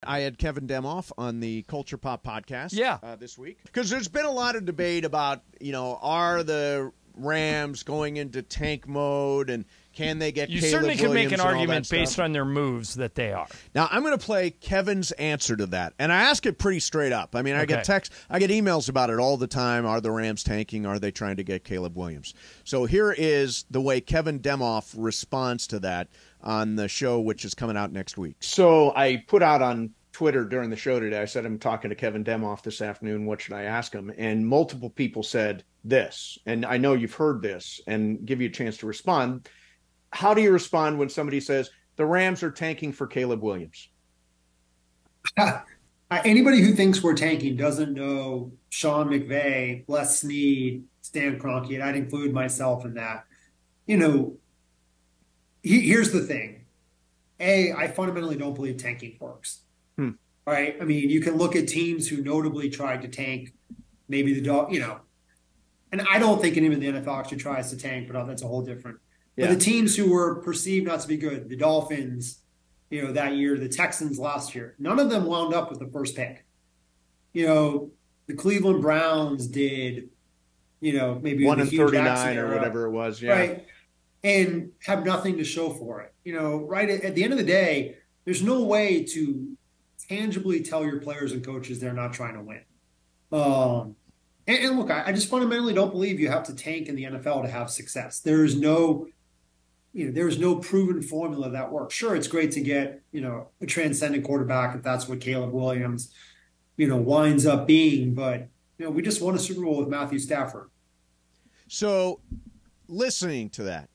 I had Kevin Demoff on the Culture Pop podcast this week. Because there's been a lot of debate about, are the Rams going into tank mode and can they get Caleb Williams? You certainly can make an argument based on their moves that they are. Now, I'm going to play Kevin's answer to that. And I ask it pretty straight up. I mean, I get texts, I get emails about it all the time. Are the Rams tanking? Are they trying to get Caleb Williams? So here is the way Kevin Demoff responds to that on the show, which is coming out next week. So I put out on Twitter during the show today, I said, I'm talking to Kevin Demoff this afternoon. What should I ask him? And multiple people said this, and I know you've heard this, and give you a chance to respond. How do you respond when somebody says the Rams are tanking for Caleb Williams? Anybody who thinks we're tanking doesn't know Sean McVay, Les Snead, Stan Kroenke, and I'd include myself in that. Here's the thing. I fundamentally don't believe tanking works. Right? I mean, you can look at teams who notably tried to tank, maybe the dog, and I don't think anyone in the NFL actually tries to tank, but that's a whole different. Yeah. But the teams who were perceived not to be good, the Dolphins, that year, the Texans last year, none of them wound up with the first pick. The Cleveland Browns did, maybe 1-39 or whatever it was. Yeah. Right. And have nothing to show for it. Right at the end of the day, there's no way to tangibly tell your players and coaches they're not trying to win. And look, I just fundamentally don't believe you have to tank in the NFL to have success. There's no proven formula that works. Sure, it's great to get, a transcendent quarterback if that's what Caleb Williams, winds up being. But, we just won a Super Bowl with Matthew Stafford. So listening to that,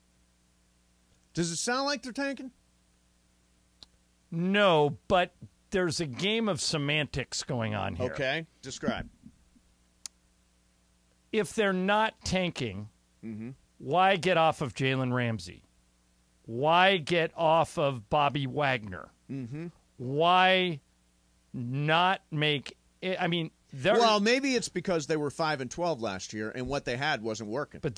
does it sound like they're tanking? No, but there's a game of semantics going on here. Okay, describe. If they're not tanking, why get off of Jalen Ramsey? Why get off of Bobby Wagner? Why not make it? I mean, well, maybe it's because they were 5-12 last year, and what they had wasn't working. But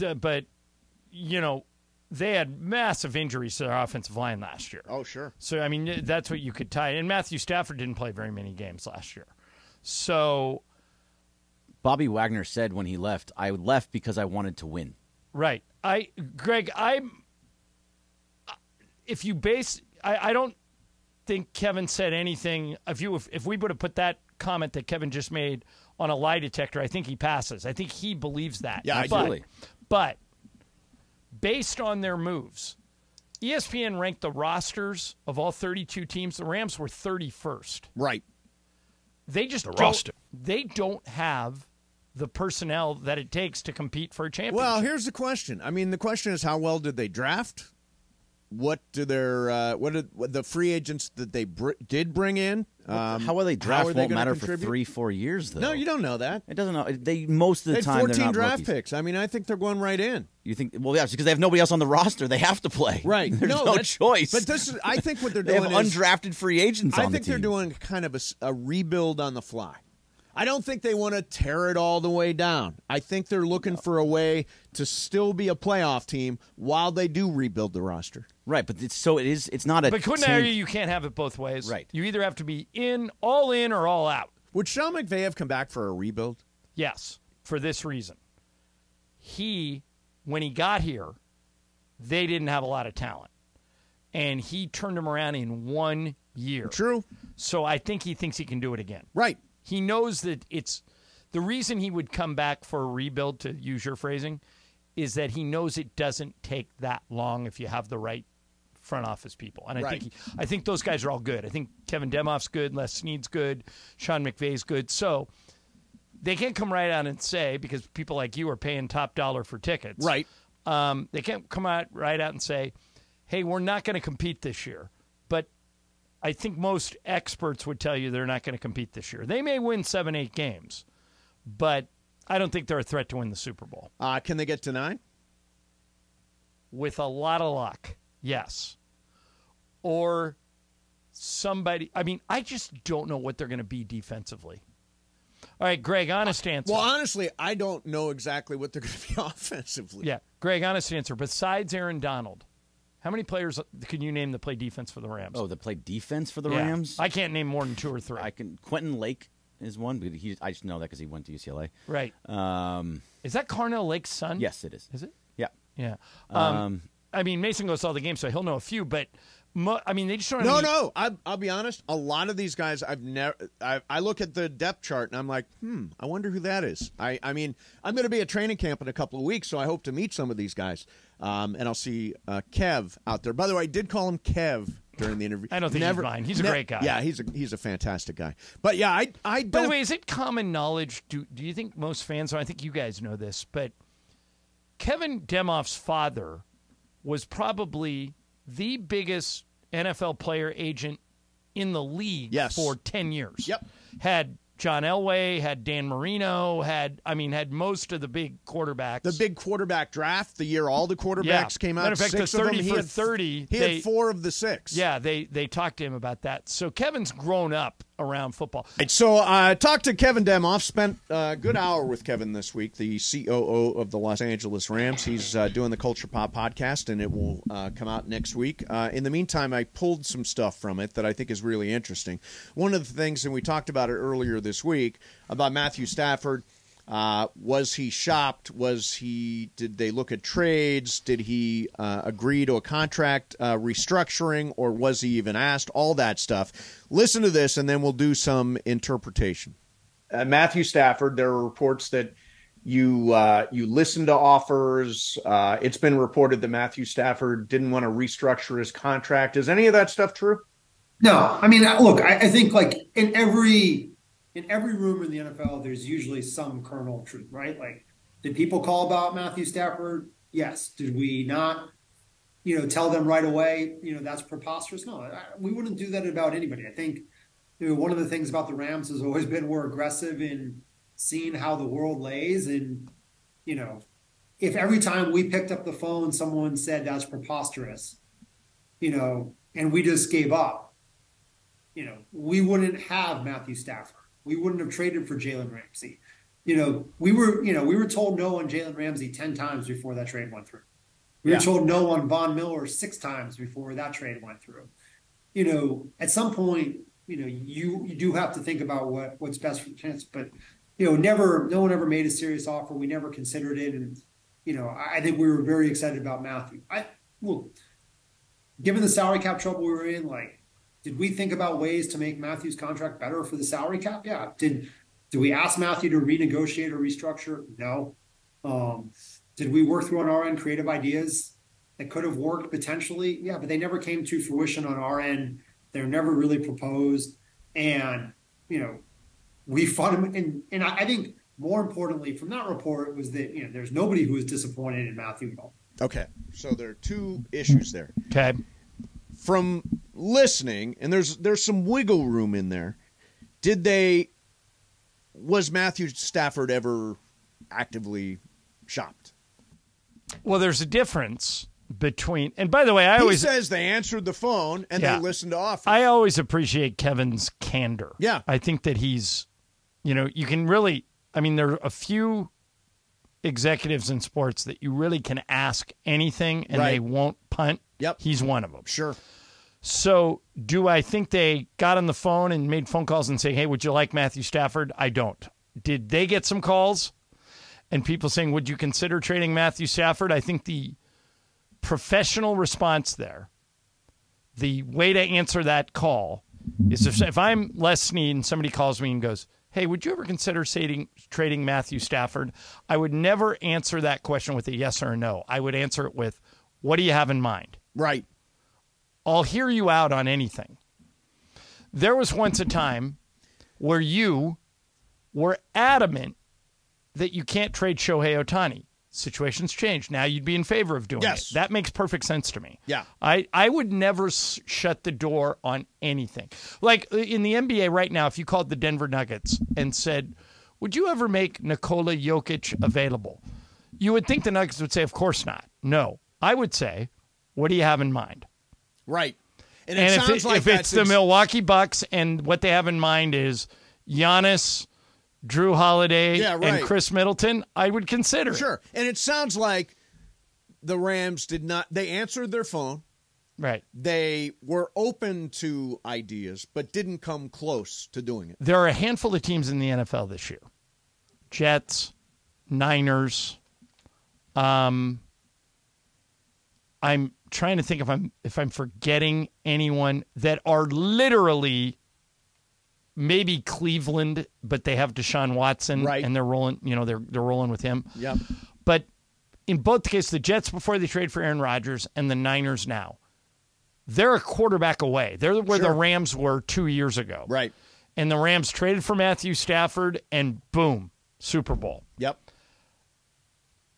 they had massive injuries to their offensive line last year. Oh, sure. So, I mean, that's what you could tie. And Matthew Stafford didn't play very many games last year. So Bobby Wagner said when he left, I left because I wanted to win. Right. Greg, I don't think Kevin said anything. If we would have put that comment that Kevin just made on a lie detector, I think he passes. I think he believes that. Yeah, absolutely. But based on their moves, ESPN ranked the rosters of all 32 teams. The Rams were 31st. Right. They just don't have the personnel that it takes to compete for a championship. Well, here's the question. I mean, the question is, how well did they draft? What did the free agents that they did bring in? How well they draft won't matter for 3-4 years, though. No, you don't know that. It doesn't know. Most of the time, 14 they're not draft rookies. picks. I mean, I think they're going right in. You think? Well, yeah, because they have nobody else on the roster. They have to play. Right. There's no choice. But I think what they're they doing have undrafted free agents on the team. I think they're doing kind of a rebuild on the fly. I don't think they want to tear it all the way down. I think they're looking for a way to still be a playoff team while they do rebuild the roster. Right, but it's not a. But couldn't argue you can't have it both ways. Right. You either have to be all in or all out. Would Sean McVay have come back for a rebuild? Yes, for this reason. When he got here, they didn't have a lot of talent. And he turned them around in 1 year. True. So I think he thinks he can do it again. Right. He knows that the reason he would come back for a rebuild, to use your phrasing, is that he knows it doesn't take that long if you have the right front office people. And I think those guys are all good. I think Kevin Demoff's good, Les Snead's good, Sean McVay's good. So they can't come right out and say, because people like you are paying top dollar for tickets. Right. They can't come right out and say, hey, we're not going to compete this year. But I think most experts would tell you they're not going to compete this year. They may win 7-8 games, but I don't think they're a threat to win the Super Bowl. Can they get to 9? With a lot of luck, yes. Or somebody. I mean, I just don't know what they're going to be defensively. All right, Greg, honest answer. Well, honestly, I don't know exactly what they're going to be offensively. Yeah, Greg, honest answer. Besides Aaron Donald, How many players can you name that play defense for the Rams? Oh, that play defense for the Rams? I can't name more than 2 or 3. Quentin Lake is one, but I just know that because he went to UCLA. Right. Is that Carnell Lake's son? Yes, it is. Is it? Yeah. Yeah. I mean, Mason goes to all the games, so he'll know a few, but they just don't. No. I'll be honest. A lot of these guys, I look at the depth chart and I'm like, I wonder who that is. I mean, I'm going to be at training camp in a couple of weeks, so I hope to meet some of these guys. And I'll see Kev out there. By the way, I did call him Kev during the interview. I don't think he's mine. He's a great guy. Yeah, he's a fantastic guy. But yeah, I don't. By the way, is it common knowledge? Do you think most fans? I think you guys know this, but Kevin Demoff's father was probably the biggest NFL player agent in the league for 10 years. Yep. Had John Elway, had Dan Marino, had most of the big quarterbacks. The big quarterback draft, the year all the quarterbacks came out. Matter of fact, the 30 for 30. He had 4 of the 6. Yeah, they talked to him about that. So Kevin's grown up around football. Right, so I talked to Kevin Demoff, spent a good hour with Kevin this week, the COO of the Los Angeles Rams. He's doing the Culture Pop podcast, and it will come out next week. In the meantime, I pulled some stuff from it that I think is really interesting. One of the things, and we talked about it earlier this week, about Matthew Stafford. Was he shopped? Did they look at trades? Did he agree to a contract restructuring, or was he even asked? All that stuff. Listen to this, and then we'll do some interpretation. Matthew Stafford, there are reports that you listened to offers. It's been reported that Matthew Stafford didn't want to restructure his contract. Is any of that stuff true? No. I mean, look, I think like in every room in the NFL, there's usually some kernel of truth, right? Like, did people call about Matthew Stafford? Yes. Did we not, tell them right away, that's preposterous? No, we wouldn't do that about anybody. I think, one of the things about the Rams has always been we're aggressive in seeing how the world lays. And, if every time we picked up the phone, someone said that's preposterous, and we just gave up, we wouldn't have Matthew Stafford. We wouldn't have traded for Jalen Ramsey. We were told no on Jalen Ramsey 10 times before that trade went through. We were told no on Von Miller 6 times before that trade went through. At some point, you do have to think about what's best for the chance. But, no one ever made a serious offer. We never considered it. And, I think we were very excited about Matthew. Given the salary cap trouble we were in, did we think about ways to make Matthew's contract better for the salary cap? Yeah. Did we ask Matthew to renegotiate or restructure? No. Did we work through on our end creative ideas that could have worked potentially? Yeah, but they never came to fruition on our end. They're never really proposed. And, we fought him. And I think more importantly from that report was that, there's nobody who was disappointed in Matthew at all. Okay. So there are 2 issues there. Okay. From listening, and there's some wiggle room in there. Was Matthew Stafford ever actively shopped? Well, there's a difference between, and by the way, he says they answered the phone and they listened to offers. I always appreciate Kevin's candor. Yeah. I think that he's, you can really, there are a few executives in sports that you really can ask anything and they won't punt. Yep. He's one of them. Sure. So do I think they got on the phone and made phone calls and say, hey, would you like Matthew Stafford? I don't. Did they get some calls and people saying, would you consider trading Matthew Stafford? I think the professional response there, the way to answer that call is if I'm Les Snead and somebody calls me and goes, hey, would you ever consider trading Matthew Stafford? I would never answer that question with a yes or a no. I would answer it with, what do you have in mind? Right. I'll hear you out on anything. There was once a time where you were adamant that you can't trade Shohei Ohtani. Situations change. Now you'd be in favor of doing it. That makes perfect sense to me. Yeah. I would never shut the door on anything. Like in the NBA right now, if you called the Denver Nuggets and said, would you ever make Nikola Jokic available? You would think the Nuggets would say, of course not. No. I would say, what do you have in mind? Right. And if it's the Milwaukee Bucks and what they have in mind is Giannis, Drew Holiday, and Chris Middleton, I would consider it. Sure. And it sounds like the Rams did not – they answered their phone. Right. They were open to ideas, but didn't come close to doing it. There are a handful of teams in the NFL this year. Jets, Niners. I'm trying to think if I'm forgetting anyone that are literally maybe Cleveland, but they have Deshaun Watson, right, and they're rolling. They're rolling with him. Yep. But in both cases, the Jets before they trade for Aaron Rodgers and the Niners now, they're a quarterback away. They're where the Rams were 2 years ago. Right. And the Rams traded for Matthew Stafford, and boom, Super Bowl. Yep.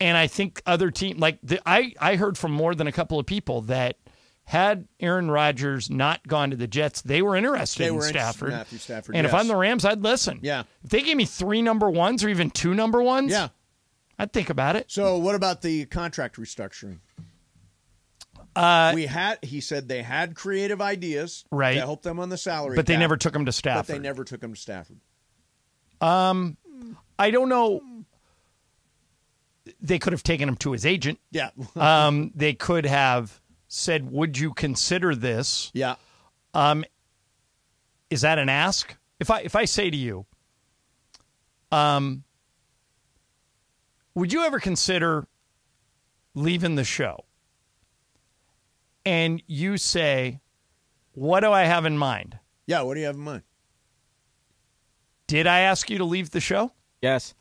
And I think other teams, I heard from more than a couple of people that had Aaron Rodgers not gone to the Jets, they were interested in Stafford. Matthew Stafford. And if I'm the Rams, I'd listen. Yeah. If they gave me 3 number ones or even 2 number ones, yeah, I'd think about it. So what about the contract restructuring? He said they had creative ideas to help them on the salary but cap, they never took him to Stafford. But they never took him to Stafford. I don't know. They could have taken him to his agent. Yeah. They could have said, would you consider this? Yeah. Is that an ask? If I say to you, would you ever consider leaving the show? And you say, what do I have in mind? Yeah, what do you have in mind? Did I ask you to leave the show? Yes.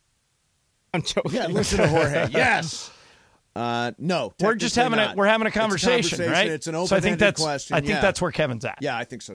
I'm joking. Yeah, listen to Jorge. Yes. No. We're just having a conversation, right? It's an open-ended question. I think that's where Kevin's at. Yeah, I think so.